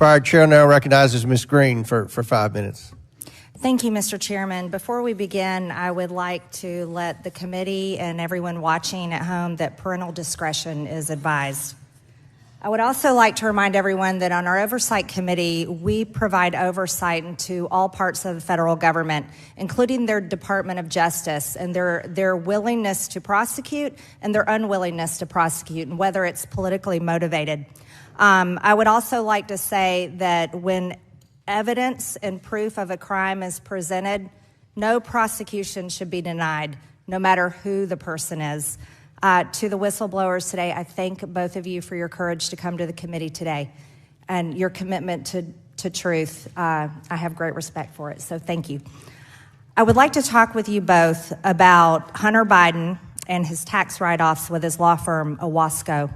Prior chair now recognizes Ms. Greene for 5 minutes. Thank you, Mr. Chairman. Before we begin, I would like to let the committee and everyone watching at home that parental discretion is advised. I would also like to remind everyone that on our Oversight Committee, we provide oversight into all parts of the federal government, including their Department of Justice and their willingness to prosecute and their unwillingness to prosecute, and whether it's politically motivated. I would also like to say that when evidence and proof of a crime is presented, no prosecution should be denied, no matter who the person is. To the whistleblowers today, I thank both of you for your courage to come to the committee today and your commitment to truth. I have great respect for it, so thank you. I would like to talk with you both about Hunter Biden and his tax write-offs with his law firm, Owasco.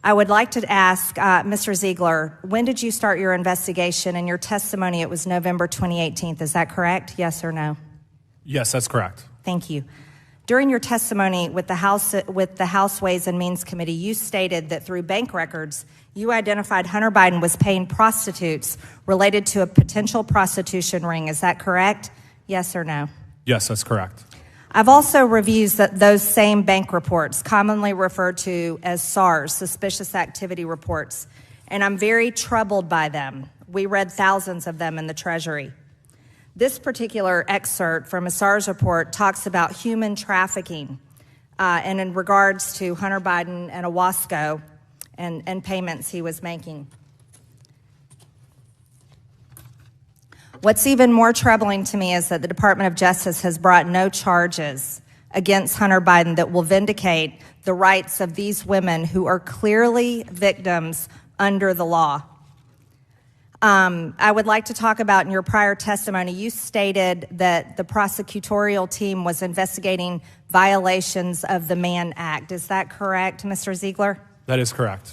I would like to ask Mr. Ziegler, when did you start your investigation? In your testimony, it was November 2018. Is that correct? Yes or no? Yes, that's correct. Thank you. During your testimony with the House Ways and Means Committee, you stated that through bank records, you identified Hunter Biden was paying prostitutes related to a potential prostitution ring. Is that correct? Yes or no? Yes, that's correct. I've also reviewed those same bank reports, commonly referred to as SARS, Suspicious Activity Reports, and I'm very troubled by them. We read thousands of them in the Treasury. This particular excerpt from a SARS report talks about human trafficking and in regards to Hunter Biden and Owasco and payments he was making. What's even more troubling to me is that the Department of Justice has brought no charges against Hunter Biden that will vindicate the rights of these women who are clearly victims under the law. I would like to talk about in your prior testimony, you stated that the prosecutorial team was investigating violations of the Mann Act. Is that correct, Mr. Ziegler? That is correct.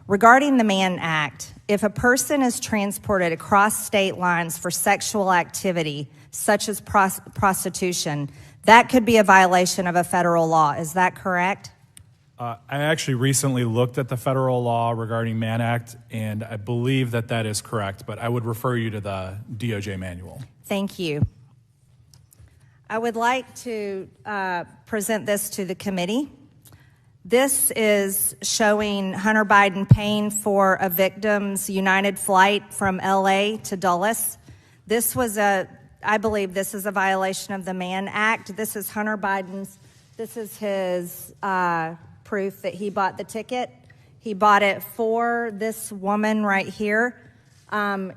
Regarding the Mann Act, if a person is transported across state lines for sexual activity, such as prostitution, that could be a violation of a federal law. Is that correct? I actually recently looked at the federal law regarding Mann Act, and I believe that that is correct, but I would refer you to the DOJ manual. Thank you. I would like to present this to the committee. This is showing Hunter Biden paying for a victim's United flight from LA to Dulles. I believe this is a violation of the Mann Act. This is Hunter Biden's, this is his proof that he bought the ticket. He bought it for this woman right here.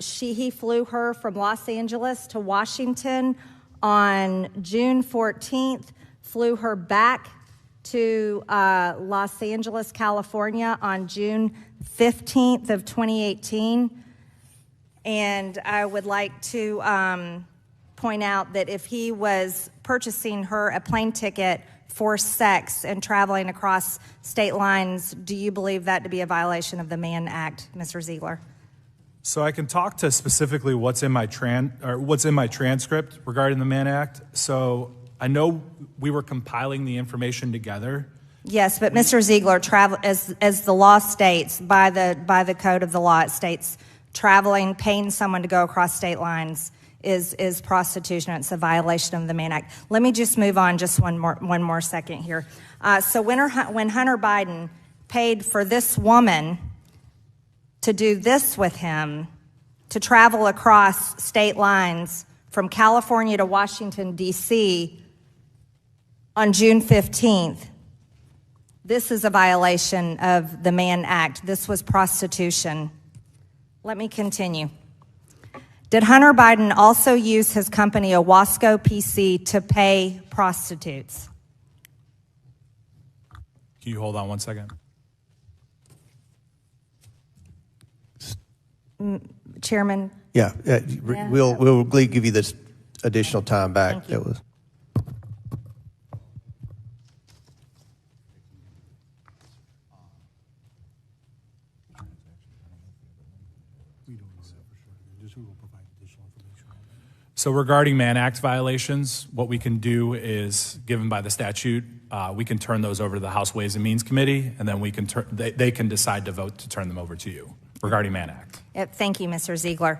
He flew her from Los Angeles to Washington on June 14th, flew her back to Los Angeles, California on June 15th of 2018. And I would like to point out that if he was purchasing her a plane ticket for sex and traveling across state lines, do you believe that to be a violation of the Mann Act, Mr. Ziegler? So I can talk to specifically what's in my transcript regarding the Mann Act. So I know we were compiling the information together. Yes, but Mr. Ziegler, as the law states, by the code of the law, it states traveling, paying someone to go across state lines is prostitution. It's a violation of the Mann Act. Let me just move on just one more second here. So when Hunter Biden paid for this woman to do this with him, to travel across state lines from California to Washington, D.C., on June 15th, this is a violation of the Mann Act. This was prostitution. Let me continue. Did Hunter Biden also use his company, Owasco PC, to pay prostitutes? Can you hold on one second? Chairman? Yeah, we'll give you this additional time back. Thank you. That was. So regarding Mann Act violations, what we can do is, given by the statute, we can turn those over to the House Ways and Means Committee, and then they can decide to vote to turn them over to you regarding Mann Act. Thank you, Mr. Ziegler.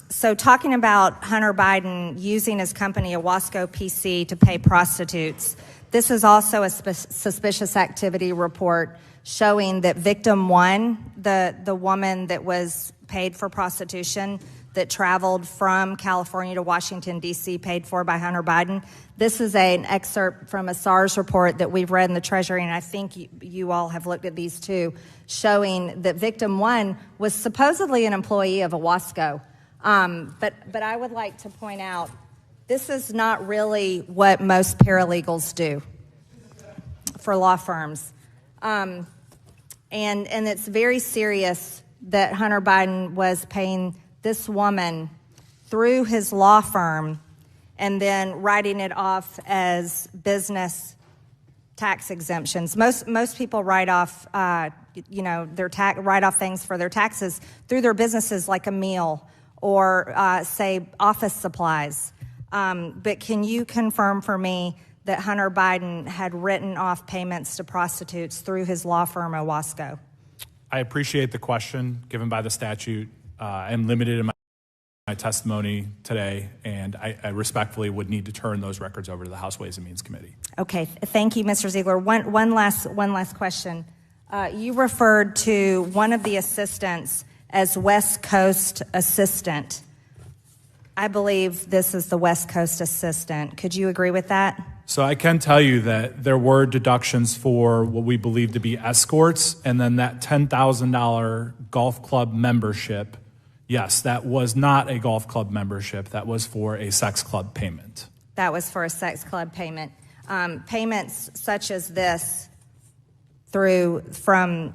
So talking about Hunter Biden using his company, Owasco PC, to pay prostitutes, this is also a suspicious activity report showing that victim one, the woman that was paid for prostitution, that traveled from California to Washington, D.C., paid for by Hunter Biden. This is an excerpt from a SARS report that we've read in the Treasury, and I think you all have looked at these too, showing that victim one was supposedly an employee of Owasco. But I would like to point out, this is not really what most paralegals do for law firms. And it's very serious that Hunter Biden was paying this woman through his law firm and then writing it off as business tax exemptions. Most people write off, write off things for their taxes through their businesses, like a meal or say office supplies. But can you confirm for me that Hunter Biden had written off payments to prostitutes through his law firm, Owasco? I appreciate the question given by the statute. I'm limited in my testimony today, and I respectfully would need to turn those records over to the House Ways and Means Committee. Okay, thank you, Mr. Ziegler. One last question. You referred to one of the assistants as West Coast assistant. I believe this is the West Coast assistant. Could you agree with that? So I can tell you that there were deductions for what we believe to be escorts, and then that $10,000 golf club membership. Yes, that was not a golf club membership. That was for a sex club payment. That was for a sex club payment. Payments such as this from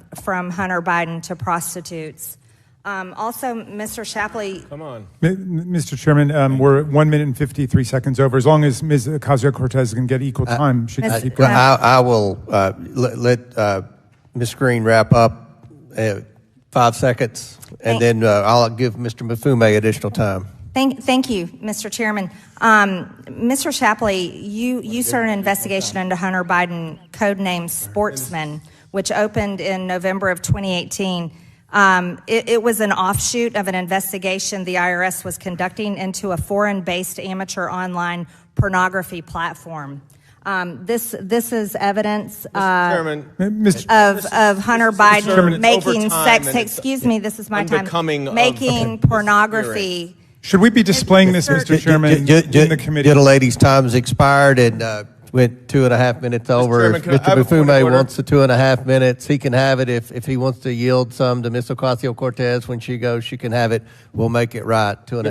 Hunter Biden to prostitutes. Also, Mr. Shapley. Come on. Mr. Chairman, we're 1 minute and 53 seconds over. As long as Ms. Ocasio-Cortez can get equal time, she can keep going. I will let Ms. Greene wrap up 5 seconds, and then I'll give Mr. Mafume additional time. Thank you, Mr. Chairman. Mr. Shapley, you started an investigation into Hunter Biden, codenamed Sportsman, which opened in November of 2018. It was an offshoot of an investigation the IRS was conducting into a foreign-based amateur online pornography platform. This is evidence of Hunter Biden making sex. Excuse me, this is my time. Making pornography. Should we be displaying this, Mr. Chairman, in the committee? The lady's time has expired and went 2.5 minutes over. Chairman, if Mr. Mafume wants the 2.5 minutes, he can have it. If he wants to yield some to Ms. Ocasio-Cortez when she goes, she can have it. We'll make it right. 2.5.